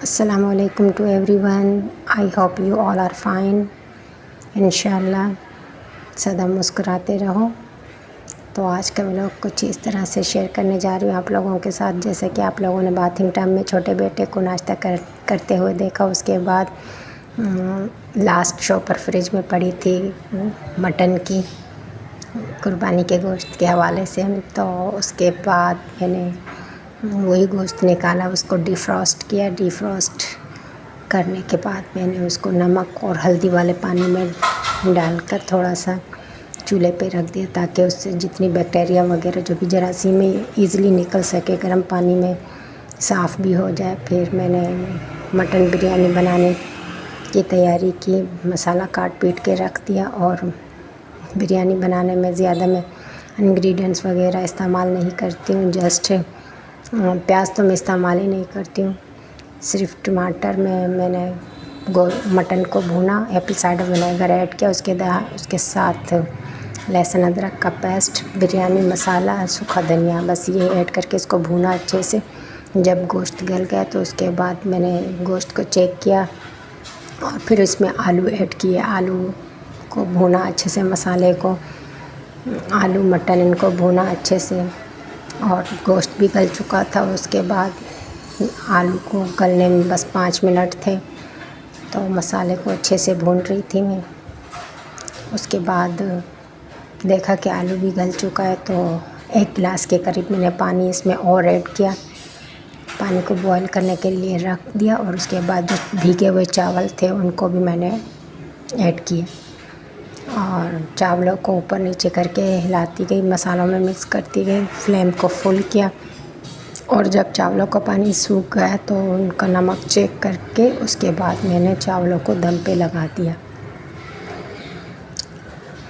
Assalamualaikum to everyone. I hope you all are fine. इंशाल्लाह सदा मुस्कुराते रहो। तो आज का व्लॉग कुछ इस तरह से शेयर करने जा रही हूँ आप लोगों के साथ। जैसे कि आप लोगों ने बाथिंग टाइम में छोटे बेटे को नाश्ता करते हुए देखा। उसके बाद लास्ट शो पर फ्रिज में पड़ी थी मटन की कुर्बानी के गोश्त के हवाले से। तो उसके बाद मैंने वही गोश्त निकाला, उसको डिफ्रॉस्ट किया। डिफ्रॉस्ट करने के बाद मैंने उसको नमक और हल्दी वाले पानी में डालकर थोड़ा सा चूल्हे पे रख दिया, ताकि उससे जितनी बैक्टीरिया वगैरह जो भी जरासीम में ईज़िली निकल सके, गर्म पानी में साफ़ भी हो जाए। फिर मैंने मटन बिरयानी बनाने की तैयारी की, मसाला काट पीट के रख दिया। और बिरयानी बनाने में ज़्यादा मैं इंग्रेडिएंट्स वगैरह इस्तेमाल नहीं करती हूँ। जस्ट प्याज तो मैं इस्तेमाल ही नहीं करती हूँ, सिर्फ टमाटर में मैंने मटन को भूना, एप्पल साइडर विनेगर ऐड किया। उसके साथ लहसुन अदरक का पेस्ट, बिरयानी मसाला, सूखा धनिया, बस ये ऐड करके इसको भूना अच्छे से। जब गोश्त गल गया तो उसके बाद मैंने गोश्त को चेक किया और फिर इसमें आलू ऐड किए। आलू को भूना अच्छे से, मसाले को, आलू मटन इनको भूना अच्छे से। और गोश्त भी गल चुका था। उसके बाद आलू को गलने में बस 5 मिनट थे, तो मसाले को अच्छे से भून रही थी मैं। उसके बाद देखा कि आलू भी गल चुका है, तो 1 गिलास के करीब मैंने पानी इसमें और ऐड किया। पानी को बॉईल करने के लिए रख दिया। और उसके बाद जो भीगे हुए चावल थे उनको भी मैंने ऐड किए और चावलों को ऊपर नीचे करके हिलाती गई, मसालों में मिक्स करती गई। फ्लेम को फुल किया और जब चावलों का पानी सूख गया तो उनका नमक चेक करके उसके बाद मैंने चावलों को दम पे लगा दिया।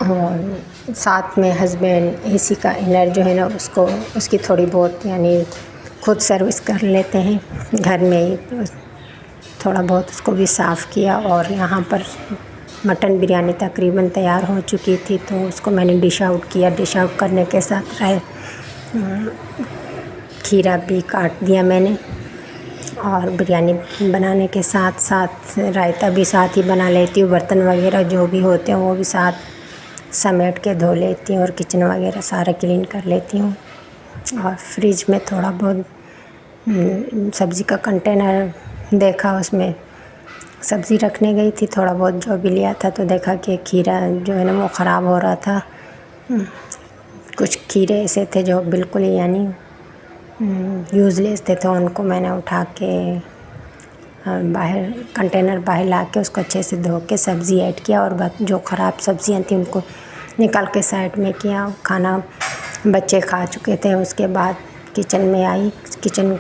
और साथ में हस्बैंड एसी का इनर जो है ना, उसकी थोड़ी बहुत यानी खुद सर्विस कर लेते हैं घर में ही, तो थोड़ा बहुत उसको भी साफ़ किया। और यहाँ पर मटन बिरयानी तकरीबन तैयार हो चुकी थी, तो उसको मैंने डिश आउट किया। डिश आउट करने के साथ खीरा भी काट दिया मैंने। और बिरयानी बनाने के साथ साथ रायता भी साथ ही बना लेती हूँ। बर्तन वगैरह जो भी होते हैं वो भी साथ समेट के धो लेती हूँ और किचन वगैरह सारा क्लीन कर लेती हूँ। और फ्रिज में थोड़ा बहुत सब्ज़ी का कंटेनर देखा, उसमें सब्ज़ी रखने गई थी, थोड़ा बहुत जो भी लिया था, तो देखा कि खीरा जो है ना वो ख़राब हो रहा था। कुछ खीरे ऐसे थे जो बिल्कुल ही यानी यूज़लेस थे, तो उनको मैंने उठा के कंटेनर बाहर ला के उसको अच्छे से धो के सब्ज़ी ऐड किया। और जो ख़राब सब्ज़ियाँ थी उनको निकाल के साइड में किया। खाना बच्चे खा चुके थे। उसके बाद किचन में आई। किचन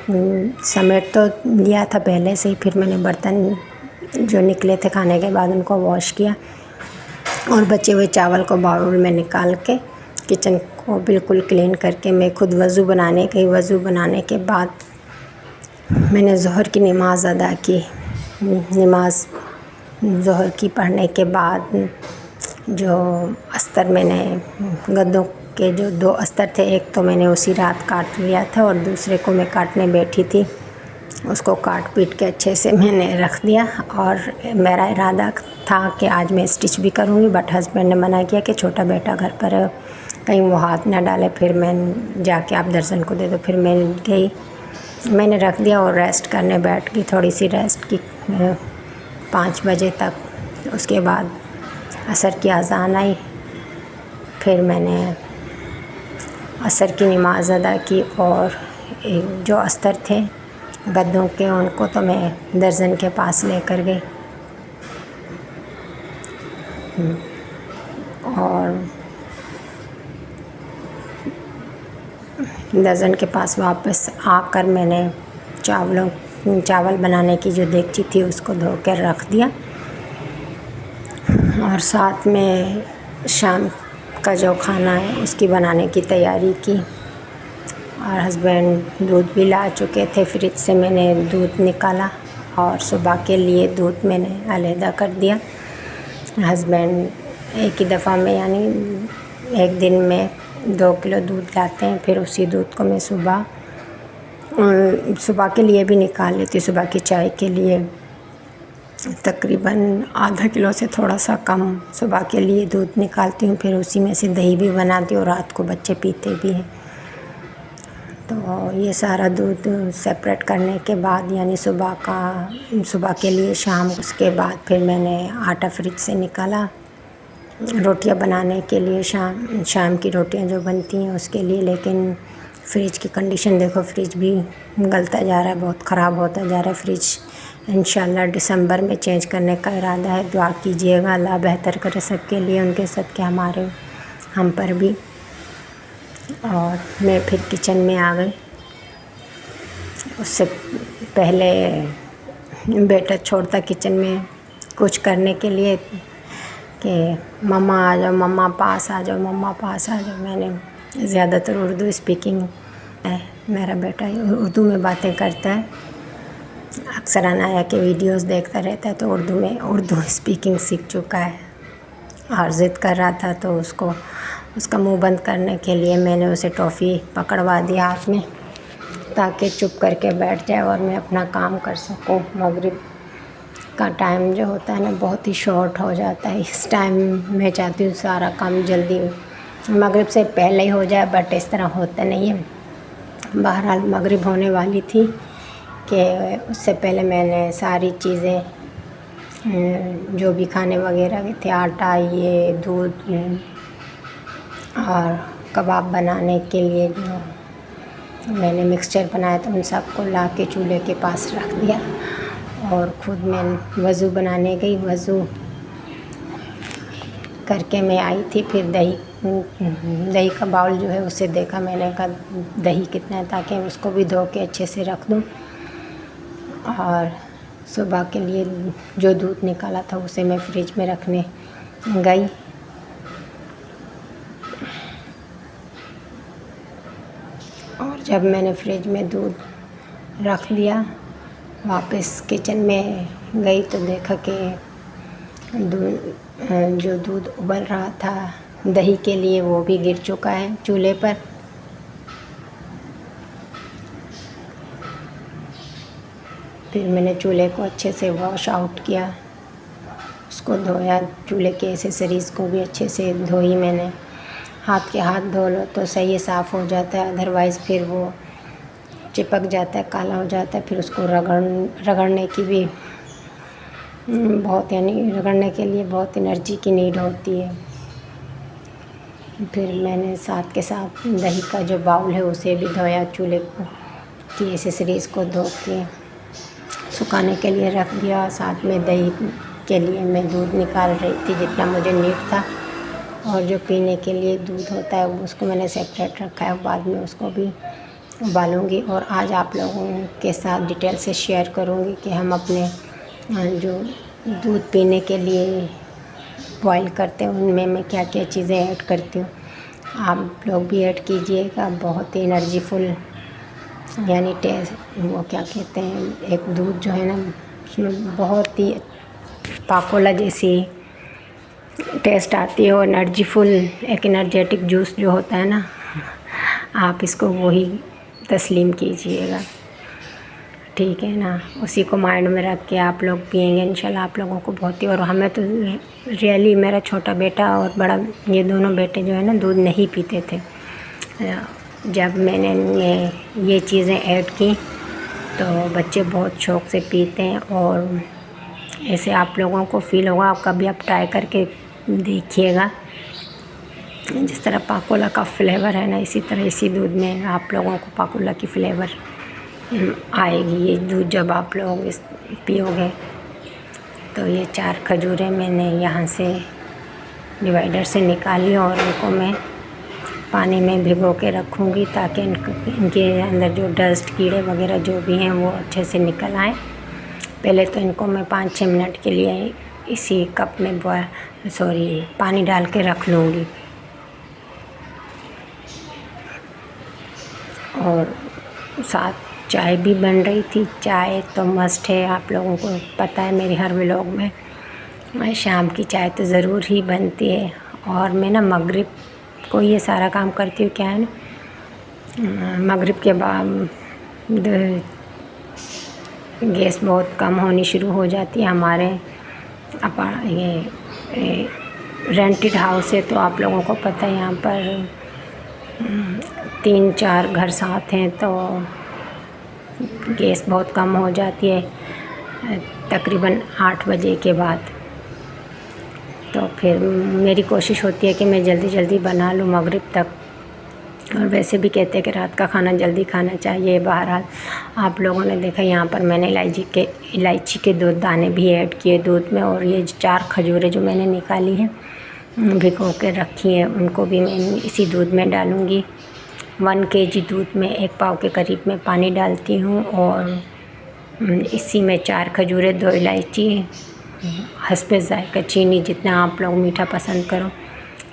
समेट तो लिया था पहले से ही, फिर मैंने बर्तन जो निकले थे खाने के बाद उनको वॉश किया और बचे हुए चावल को बाउल में निकाल के किचन को बिल्कुल क्लीन करके मैं खुद वज़ू बनाने गई। वज़ू बनाने के बाद मैंने ज़ोहर की नमाज़ अदा की। नमाज़ ज़ोहर की पढ़ने के बाद जो अस्तर मैंने गद्दों के जो 2 अस्तर थे, एक तो मैंने उसी रात काट लिया था और दूसरे को मैं काटने बैठी थी, उसको काट पीट के अच्छे से मैंने रख दिया। और मेरा इरादा था कि आज मैं स्टिच भी करूँगी, बट हस्बैंड ने मना किया कि छोटा बेटा घर पर है, कहीं वो हाथ ना डाले, फिर मैं जाके आप दर्शन को दे दो। फिर मैं गई, मैंने रख दिया और रेस्ट करने बैठ गई। थोड़ी सी रेस्ट की 5 बजे तक। उसके बाद असर की अज़ान आई, फिर मैंने असर की नमाज़ अदा की। और जो अस्तर थे गद्दों के उनको तो मैं दर्जन के पास लेकर गई। और दर्जन के पास वापस आकर मैंने चावल बनाने की जो देगची थी उसको धो कर रख दिया। और साथ में शाम का जो खाना है उसकी बनाने की तैयारी की। और हस्बैंड दूध भी ला चुके थे फ्रिज से, मैंने दूध निकाला और सुबह के लिए दूध मैंने अलहदा कर दिया। हस्बैंड एक ही दफ़ा में यानी एक दिन में 2 किलो दूध लाते हैं, फिर उसी दूध को मैं सुबह सुबह के लिए भी निकाल लेती हूँ। सुबह की चाय के लिए तकरीबन आधा किलो से थोड़ा सा कम सुबह के लिए दूध निकालती हूँ। फिर उसी में से दही भी बनाती हूँ, रात को बच्चे पीते भी हैं। तो ये सारा दूध सेपरेट करने के बाद यानी सुबह के लिए शाम, उसके बाद फिर मैंने आटा फ्रिज से निकाला रोटियां बनाने के लिए, शाम की रोटियां जो बनती हैं उसके लिए। लेकिन फ्रिज की कंडीशन देखो, फ्रिज भी गलता जा रहा है, बहुत ख़राब होता जा रहा है फ्रिज। इंशाल्लाह दिसंबर में चेंज करने का इरादा है। दुआ कीजिएगा, अल्लाह बेहतर करे सबके लिए, उनके साथ के हमारे, हम पर भी। और मैं फिर किचन में आ गई। उससे पहले बेटा छोड़ता किचन में कुछ करने के लिए कि मम्मा आ जाओ, मम्मा पास आ जाओ, मम्मा पास आ जाओ। मैंने ज़्यादातर उर्दू स्पीकिंग है, मेरा बेटा उर्दू में बातें करता है, अक्सर अनाया के वीडियोस देखता रहता है, तो उर्दू स्पीकिंग सीख चुका है। और ज़िद कर रहा था तो उसका मुंह बंद करने के लिए मैंने उसे टॉफ़ी पकड़वा दिया हाथ में, ताकि चुप करके बैठ जाए और मैं अपना काम कर सकूं। मगरिब का टाइम जो होता है ना, बहुत ही शॉर्ट हो जाता है। इस टाइम मैं चाहती हूँ सारा काम जल्दी मगरिब से पहले ही हो जाए, बट इस तरह होता नहीं है। बहरहाल मगरिब होने वाली थी कि उससे पहले मैंने सारी चीज़ें जो भी खाने वगैरह के थे, आटा, ये दूध और कबाब बनाने के लिए जो मैंने मिक्सचर बनाया था, उन सबको ला के चूल्हे के पास रख दिया। और ख़ुद मैं वज़ू बनाने गई। वज़ू करके मैं आई थी, फिर दही का बाउल जो है उसे देखा, मैंने कहा दही कितना है, ताकि उसको भी धो के अच्छे से रख दूँ। और सुबह के लिए जो दूध निकाला था उसे मैं फ्रिज में रखने गई। और जब मैंने फ्रिज में दूध रख दिया, वापस किचन में गई तो देखा कि जो दूध उबल रहा था दही के लिए, वो भी गिर चुका है चूल्हे पर। फिर मैंने चूल्हे को अच्छे से वॉश आउट किया, उसको धोया, चूल्हे के एसेसरीज़ को भी अच्छे से धोई मैंने। हाथ धो लो तो सही है, साफ़ हो जाता है, अदरवाइज़ फिर वो चिपक जाता है, काला हो जाता है। फिर उसको रगड़ने की भी रगड़ने के लिए बहुत एनर्जी की नीड होती है। फिर मैंने साथ के साथ दही का जो बाउल है उसे भी धोया, चूल्हे की एसेसरीज़ को धो के सुखाने के लिए रख दिया। साथ में दही के लिए मैं दूध निकाल रही थी जितना मुझे नीड था, और जो पीने के लिए दूध होता है उसको मैंने सेपरेट रखा है, बाद में उसको भी उबालूँगी। और आज आप लोगों के साथ डिटेल से शेयर करूँगी कि हम अपने जो दूध पीने के लिए बॉईल करते हैं उनमें मैं क्या क्या चीज़ें ऐड करती हूँ। आप लोग भी ऐड कीजिएगा। बहुत ही एनर्जीफुल यानी टेस्ट, वो क्या कहते हैं, एक दूध जो है ना उसमें बहुत ही पाकोला जैसी टेस्ट आती है, और एनर्जीफुल एक एनर्जेटिक जूस जो होता है ना, आप इसको वही तस्लीम कीजिएगा, ठीक है ना। उसी को माइंड में रख के आप लोग पिएंगे, इंशाल्लाह आप लोगों को बहुत ही। और हमें तो रियली, मेरा छोटा बेटा और बड़ा, ये दोनों बेटे जो है ना दूध नहीं पीते थे। जब मैंने ये चीज़ें ऐड की तो बच्चे बहुत शौक़ से पीते हैं। और ऐसे आप लोगों को फ़ील होगा, आप कभी आप ट्राई करके देखिएगा। जिस तरह पाकोला का फ्लेवर है ना, इसी तरह इसी दूध में आप लोगों को पाकोला की फ्लेवर आएगी। ये दूध जब आप लोग पियोगे तो ये 4 खजूरें मैंने यहाँ से डिवाइडर से निकाली और इनको मैं पानी में भिगो के रखूँगी, ताकि इनके अंदर जो डस्ट, कीड़े वगैरह जो भी हैं वो अच्छे से निकल आए। पहले तो इनको मैं 5-6 मिनट के लिए इसी कप में पानी डाल के रख लूँगी। और साथ चाय भी बन रही थी। चाय तो मस्ट है, आप लोगों को पता है, मेरे हर व्लॉग में मैं शाम की चाय तो ज़रूर ही बनती है। और मैं ना मगरिब को ये सारा काम करती हूँ। क्या है ना, मगरिब के बाद गैस बहुत कम होनी शुरू हो जाती है। हमारे ये रेंटेड हाउस है, तो आप लोगों को पता है यहाँ पर 3-4 घर साथ हैं, तो गैस बहुत कम हो जाती है तकरीबन 8 बजे के बाद। तो फिर मेरी कोशिश होती है कि मैं जल्दी जल्दी बना लूँ मगरिब तक। और वैसे भी कहते हैं कि रात का खाना जल्दी खाना चाहिए। बहरहाल आप लोगों ने देखा यहाँ पर मैंने इलायची के 2 दाने भी ऐड किए दूध में, और ये 4 खजूरें जो मैंने निकाली हैं भिगो के रखी हैं, उनको भी मैं इसी दूध में डालूँगी। 1 kg दूध में 1 पाव के करीब में पानी डालती हूँ, और इसी में 4 खजूरें, 2 इलायची, हस्बे ज़ायक़ा चीनी जितना आप लोग मीठा पसंद करो,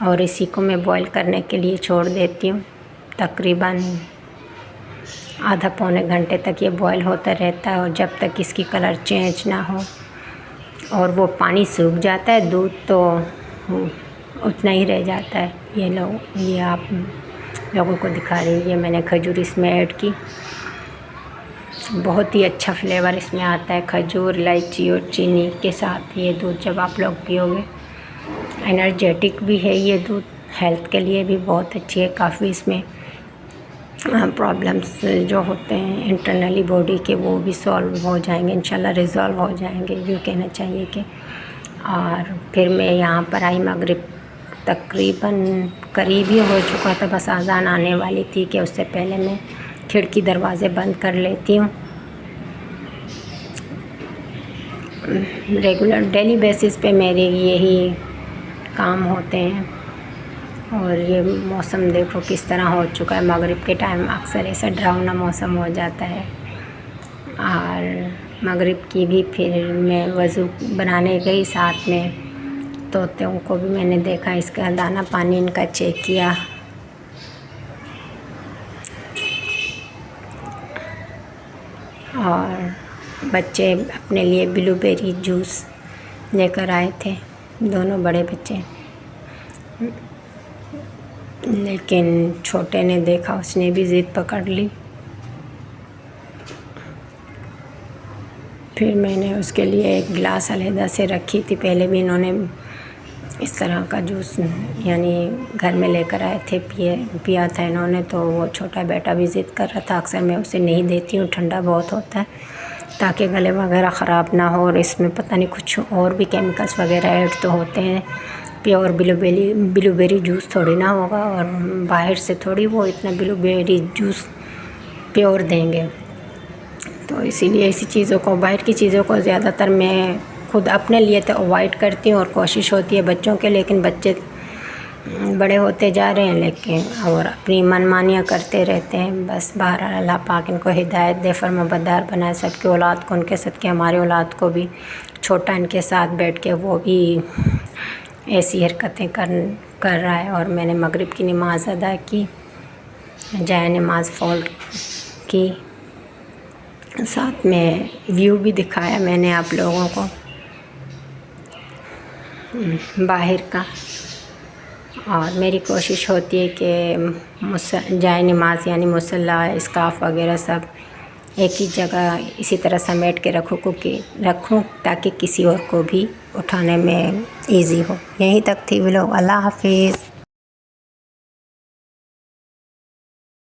और इसी को मैं बॉईल करने के लिए छोड़ देती हूँ। तकरीबन आधा पौने घंटे तक ये बॉईल होता रहता है, और जब तक इसकी कलर चेंज ना हो और वो पानी सूख जाता है, दूध तो उतना ही रह जाता है। ये आप लोगों को दिखा रही है। ये मैंने खजूर इसमें ऐड की, बहुत ही अच्छा फ्लेवर इसमें आता है खजूर, इलायची और चीनी के साथ। ये दूध जब आप लोग पियोगे, एनर्जेटिक भी है ये दूध, हेल्थ के लिए भी बहुत अच्छी है। काफ़ी इसमें प्रॉब्लम्स जो होते हैं इंटरनली बॉडी के, वो भी सॉल्व हो जाएंगे इंशाल्लाह, रिज़ॉल्व हो जाएंगे, यूँ कहना चाहिए कि। और फिर मैं यहाँ पर आई, मगरिब तकरीबन करीब ही हो चुका था, बस अज़ान आने वाली थी कि उससे पहले मैं खिड़की दरवाज़े बंद कर लेती हूँ। रेगुलर डेली बेसिस पे मेरे यही काम होते हैं। और ये मौसम देखो किस तरह हो चुका है। मगरिब के टाइम अक्सर ऐसा डरावना मौसम हो जाता है। और मगरिब की भी फिर मैं वज़ू बनाने गई, साथ में तोतों को भी मैंने देखा, इसका दाना पानी इनका चेक किया। और बच्चे अपने लिए ब्लूबेरी जूस लेकर आए थे, दोनों बड़े बच्चे, लेकिन छोटे ने देखा, उसने भी ज़िद पकड़ ली। फिर मैंने उसके लिए एक गिलास अलहदा से रखी थी। पहले भी इन्होंने इस तरह का जूस यानी घर में लेकर आए थे, पिया था इन्होंने। तो वो छोटा बेटा भी ज़िद कर रहा था। अक्सर मैं उसे नहीं देती हूँ, ठंडा बहुत होता है, ताकि गले वगैरह ख़राब ना हो। और इसमें पता नहीं कुछ और भी केमिकल्स वगैरह ऐड तो होते हैं। प्योर ब्लूबेरी जूस थोड़ी ना होगा, और बाहर से थोड़ी वो इतना ब्लूबेरी जूस प्योर देंगे। तो इसीलिए ऐसी चीज़ों को, बाहर की चीज़ों को ज़्यादातर मैं खुद अपने लिए तो अवॉइड करती हूँ, और कोशिश होती है बच्चों के। लेकिन बच्चे बड़े होते जा रहे हैं, लेकिन और अपनी मनमानियाँ करते रहते हैं। बस बहरहाल अल्लाह पाक इनको हिदायत दे, फरमाबरदार बनाए सबकी औलाद को, उनके सदके हमारी औलाद को भी। छोटा इनके साथ बैठ के वो भी ऐसी हरकतें कर रहा है। और मैंने मगरिब की नमाज़ अदा की, जाए नमाज़ फ़ौल की, साथ में व्यू भी दिखाया मैंने आप लोगों को बाहर का। और मेरी कोशिश होती है कि जाए नमाज़ यानी मुसल्ला, स्काफ़ वगैरह सब एक ही जगह इसी तरह समेट के रखूँ ताकि किसी और को भी उठाने में इजी हो। यहीं तक थी व्लॉग। अल्लाह हाफिज़।